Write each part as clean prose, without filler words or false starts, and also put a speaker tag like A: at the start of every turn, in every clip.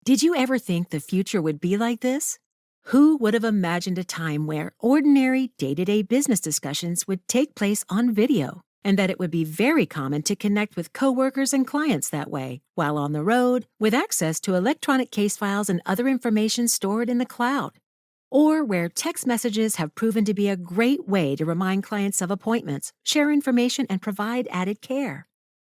A: Did you ever think the future would be like this? Who would have imagined a time where ordinary day-to-day business discussions would take place on video, and that it would be very common to connect with coworkers and clients that way, while on the road, with access to electronic case files and other information stored in the cloud? Or where text messages have proven to be a great way to remind clients of appointments, share information, and provide added care?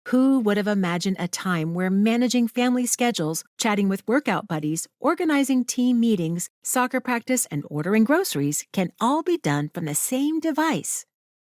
A: Who would have imagined a time where managing family schedules, chatting with workout buddies, organizing team meetings, soccer practice, and ordering groceries can all be done from the same device?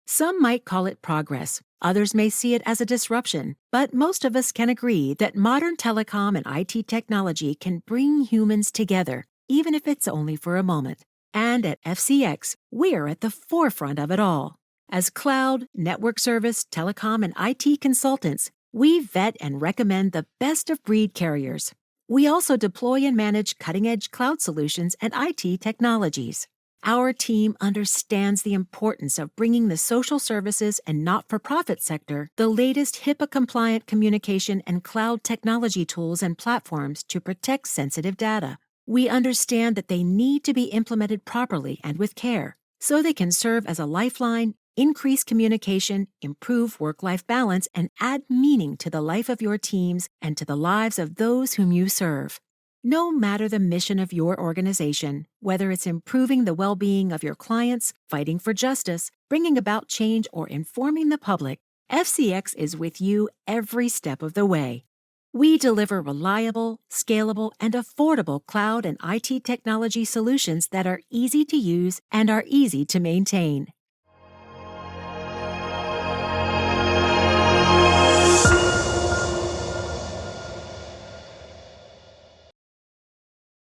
A: Some might call it progress, others may see it as a disruption, but most of us can agree that modern telecom and IT technology can bring humans together, even if it's only for a moment. And at FCX, we're at the forefront of it all. As cloud, network service, telecom, and IT consultants, we vet and recommend the best-of-breed carriers. We also deploy and manage cutting-edge cloud solutions and IT technologies. Our team understands the importance of bringing the social services and not-for-profit sector the latest HIPAA-compliant communication and cloud technology tools and platforms to protect sensitive data. We understand that they need to be implemented properly and with care, so they can serve as a lifeline, increase communication, improve work-life balance, and add meaning to the life of your teams and to the lives of those whom you serve. No matter the mission of your organization, whether it's improving the well-being of your clients, fighting for justice, bringing about change, or informing the public, FCX is with you every step of the way. We deliver reliable, scalable, and affordable cloud and IT technology solutions that are easy to use and are easy to maintain.